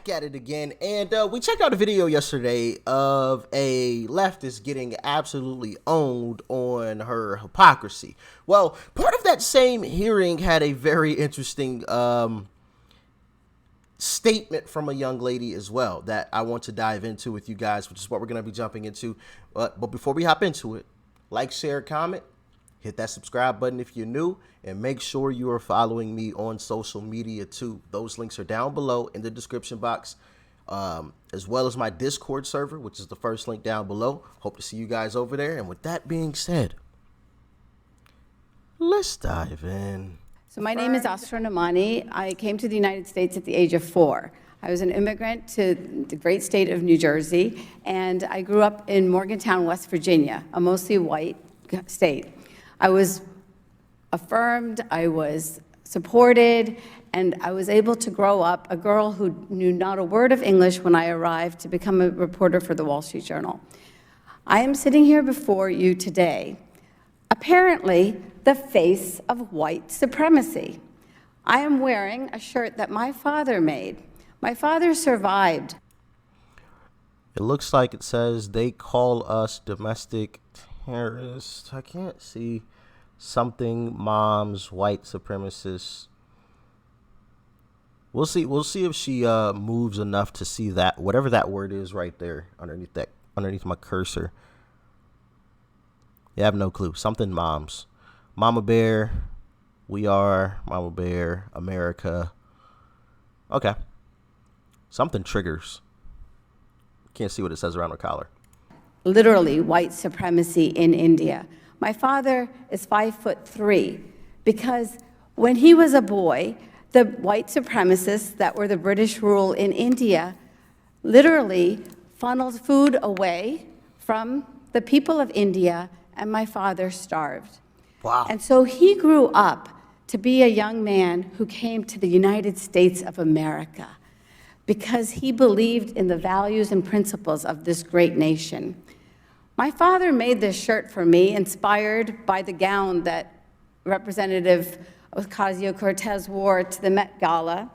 back at it again, and we checked out a video yesterday of a leftist getting absolutely owned on her hypocrisy. Well, part of that same hearing had a very interesting statement from a young lady as well that I want to dive into with you guys, which is what we're going to be jumping into. But before we hop into it, like, share, comment, hit that subscribe button if you're new, and make sure you are following me on social media too. Those links are down below in the description box, as well as my Discord server, which is the first link down below. Hope to see you guys over there. And with that being said, let's dive in. So my name is Asra Namani. I came to the United States at the age of 4. I was an immigrant to the great state of New Jersey, and I grew up in Morgantown, West Virginia, a mostly white state. I was affirmed, I was supported, and I was able to grow up a girl who knew not a word of English when I arrived to become a reporter for the Wall Street Journal. I am sitting here before you today, apparently the face of white supremacy. I am wearing a shirt that my father made. My father survived. It looks like it says they call us domestic terrorists. I can't see something moms, white supremacists. We'll see if she moves enough to see that, whatever that word is right there underneath my cursor. You have no clue. Something moms. Mama Bear, we are Mama Bear, America. Okay. Something triggers. Can't see what it says around her collar. Literally white supremacy in India. My father is 5'3" because when he was a boy, the white supremacists that were the British rule in India literally funneled food away from the people of India, and my father starved. Wow. And so he grew up to be a young man who came to the United States of America because he believed in the values and principles of this great nation. My father made this shirt for me, inspired by the gown that Representative Ocasio-Cortez wore to the Met Gala.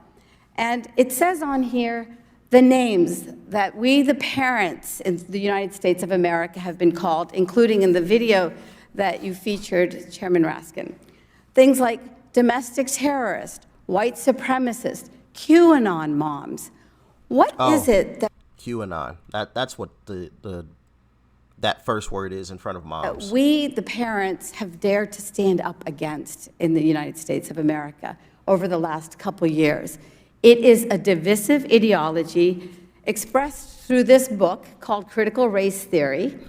And it says on here the names that we, the parents in the United States of America, have been called, including in the video that you featured, Chairman Raskin. Things like domestic terrorist, white supremacist, QAnon moms. What is it that QAnon? That's what that first word is in front of moms. We, the parents, have dared to stand up against in the United States of America over the last couple years. It is a divisive ideology expressed through this book called Critical Race Theory.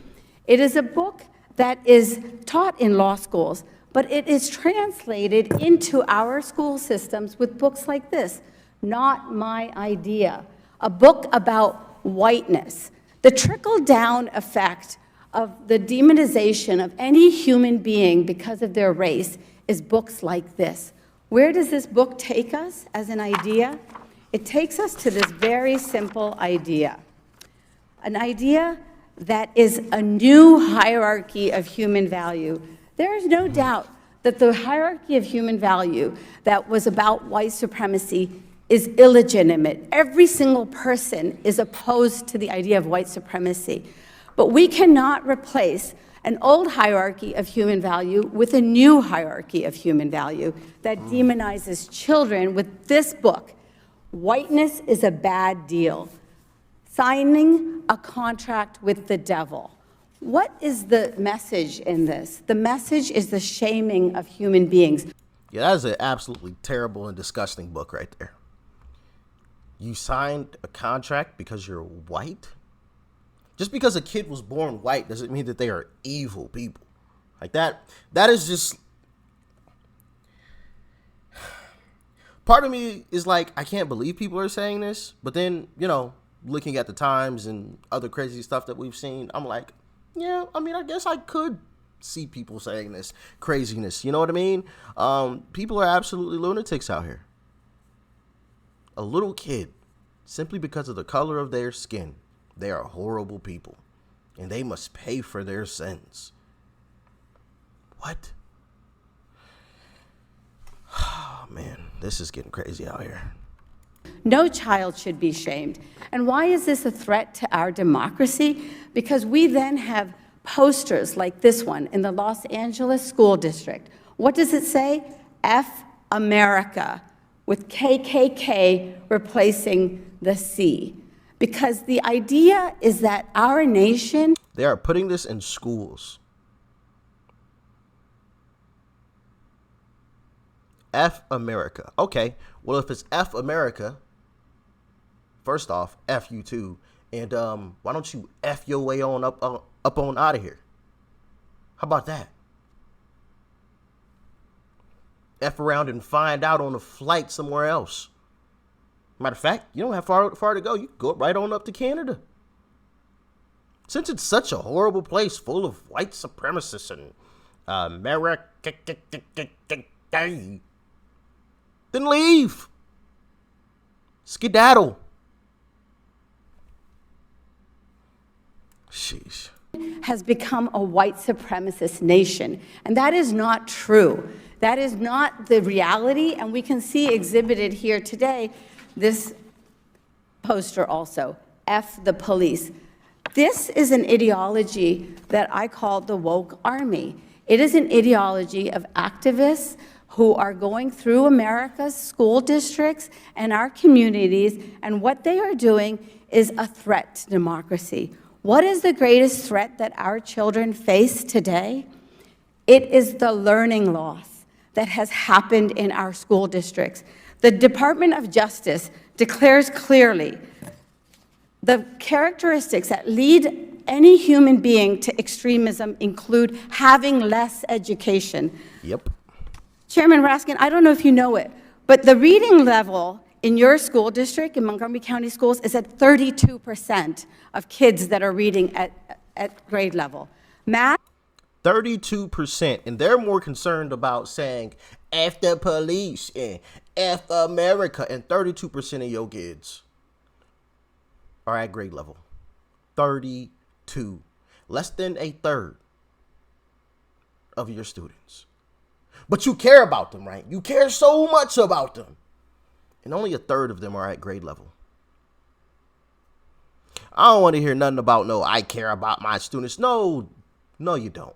It is a book that is taught in law schools, but it is translated into our school systems with books like this, Not My Idea, a book about whiteness. The trickle-down effect of the demonization of any human being because of their race is books like this. Where does this book take us as an idea? It takes us to this very simple idea, an idea that is a new hierarchy of human value. There is no doubt that the hierarchy of human value that was about white supremacy is illegitimate. Every single person is opposed to the idea of white supremacy. But we cannot replace an old hierarchy of human value with a new hierarchy of human value that demonizes children with this book, Whiteness is a Bad Deal. Signing a contract with the devil. What is the message in this? The message is the shaming of human beings. Yeah, that is an absolutely terrible and disgusting book right there. You signed a contract because you're white? Just because a kid was born white doesn't mean that they are evil people. Like that is just... Part of me is like, I can't believe people are saying this, but then, you know, looking at the times and other crazy stuff that we've seen, I'm like, yeah, I mean, I guess I could see people saying this craziness. You know what I mean? People are absolutely lunatics out here. A little kid, simply because of the color of their skin, they are horrible people, and they must pay for their sins. What? Oh, man, this is getting crazy out here. No child should be shamed. And why is this a threat to our democracy? Because we then have posters like this one in the Los Angeles School District. What does it say? F America, with KKK replacing the C. Because the idea is that our nation... They are putting this in schools. F America. Okay, well, if it's F America, first off, F you too. And why don't you F your way on up on out of here? How about that? F around and find out on a flight somewhere else. Matter of fact, you don't have far to go. You can go right on up to Canada. Since it's such a horrible place full of white supremacists and America, then leave. Skedaddle. Sheesh. Has become a white supremacist nation. And that is not true. That is not the reality. And we can see exhibited here today this poster also, F the police. This is an ideology that I call the woke army. It is an ideology of activists who are going through America's school districts and our communities, and what they are doing is a threat to democracy. What is the greatest threat that our children face today? It is the learning loss that has happened in our school districts. The Department of Justice declares clearly the characteristics that lead any human being to extremism include having less education. Yep. Chairman Raskin, I don't know if you know it, but the reading level in your school district, in Montgomery County Schools, is at 32% of kids that are reading at grade level. Math? 32%. And they're more concerned about saying, F the police and F America. And 32% of your kids are at grade level. 32. Less than a third of your students. But you care about them, right? You care so much about them. And only a third of them are at grade level. I don't want to hear nothing about, no, I care about my students. No, you don't.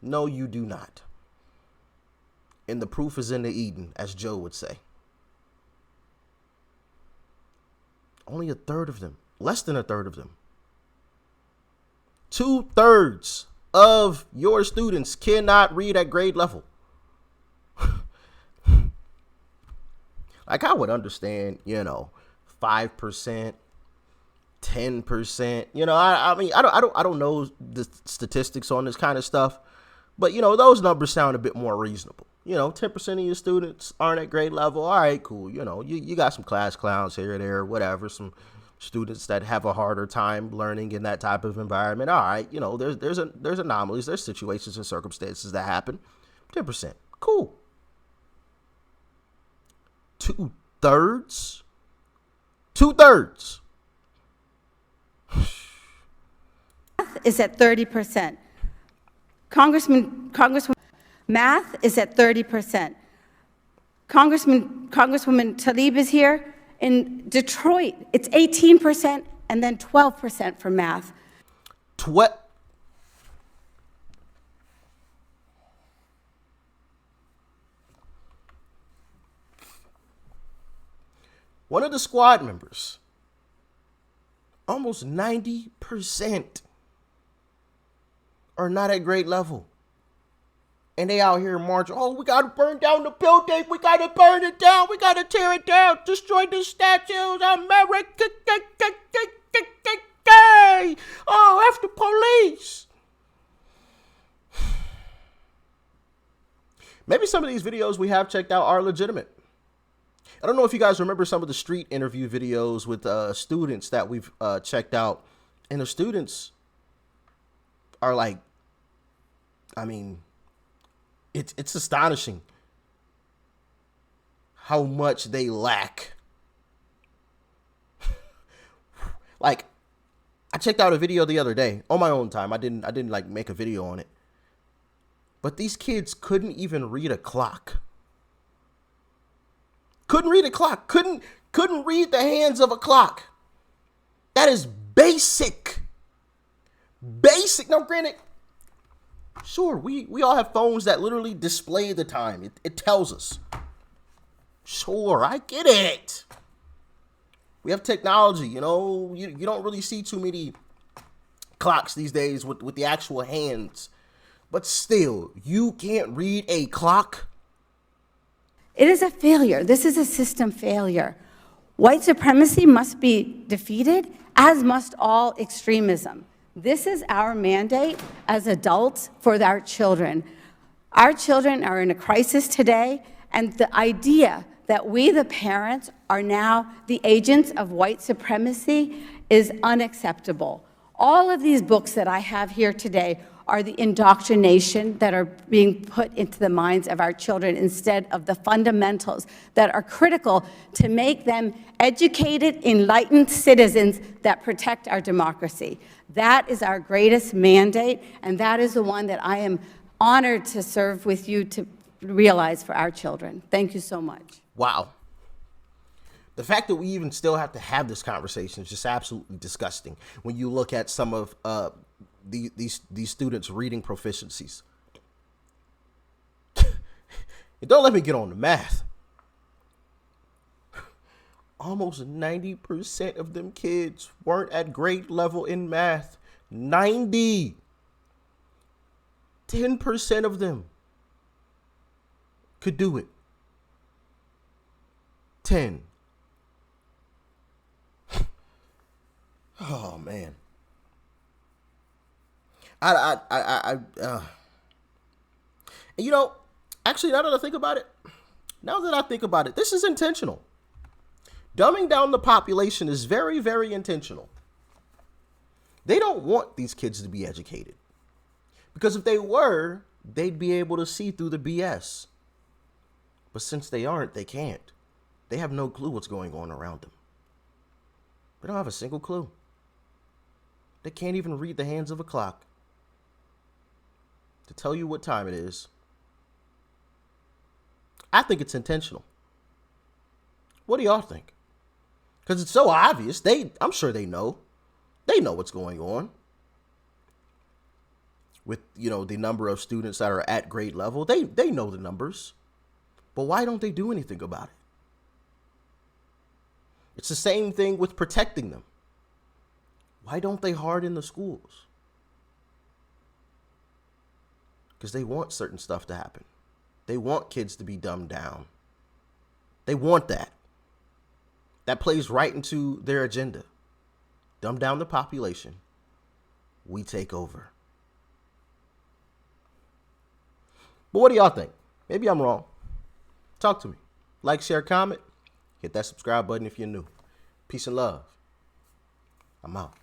No, you do not. And the proof is in the eating, as Joe would say. Only a third of them. Less than a third of them. 2/3 of your students cannot read at grade level. Like, I would understand, 5%, 10%. I mean, I don't know the statistics on this kind of stuff, but those numbers sound a bit more reasonable. 10% of your students aren't at grade level. All right, cool. You got some class clowns here or there, whatever. Some students that have a harder time learning in that type of environment. All right, there's anomalies, there's situations and circumstances that happen. 10%, cool. 2/3. 2/3 is at 30%. Congresswoman, math is at 30%. Congresswoman Tlaib is here. In Detroit, it's 18% and then 12% for math. One of the squad members, almost 90% are not at grade level. And they out here marching, oh, we got to burn down the building. We got to burn it down. We got to tear it down. Destroy the statues. America. Oh, F the police. Maybe some of these videos we have checked out are legitimate. I don't know if you guys remember some of the street interview videos with students that we've checked out. And the students are like, I mean, it's astonishing how much they lack. Like, I checked out a video the other day on my own time. I didn't like make a video on it. But these kids couldn't even read a clock. Couldn't read a clock. Couldn't couldn't read the hands of a clock. That is basic. Basic. Now, granted, sure, we all have phones that literally display the time. It tells us. Sure, I get it. We have technology, you know. You don't really see too many clocks these days with the actual hands. But still, you can't read a clock. It is a failure. This is a system failure. White supremacy must be defeated, as must all extremism. This is our mandate as adults for our children. Our children are in a crisis today, and the idea that we, the parents, are now the agents of white supremacy is unacceptable. All of these books that I have here today are the indoctrination that are being put into the minds of our children instead of the fundamentals that are critical to make them educated, enlightened citizens that protect our democracy. That is our greatest mandate, and that is the one that I am honored to serve with you to realize for our children. Thank you so much. Wow. The fact that we even still have to have this conversation is just absolutely disgusting when you look at some of these students' reading proficiencies. And don't let me get on the math. Almost 90% of them kids weren't at grade level in math. 90. 10% of them could do it. 10. Oh man. And you know, actually, now that I think about it, this is intentional. Dumbing down the population is very, very intentional. They don't want these kids to be educated. Because if they were, they'd be able to see through the BS. But since they aren't, they can't. They have no clue what's going on around them. They don't have a single clue. They can't even read the hands of a clock to tell you what time it is. I think it's intentional. What do y'all think? Because it's so obvious. I'm sure they know. They know what's going on with, you know, the number of students that are at grade level. They know the numbers. But why don't they do anything about it? It's the same thing with protecting them. Why don't they harden the schools? Because they want certain stuff to happen. They want kids to be dumbed down. They want that. That plays right into their agenda. Dumb down the population. We take over. But what do y'all think? Maybe I'm wrong. Talk to me. Like, share, comment. Hit that subscribe button if you're new. Peace and love. I'm out.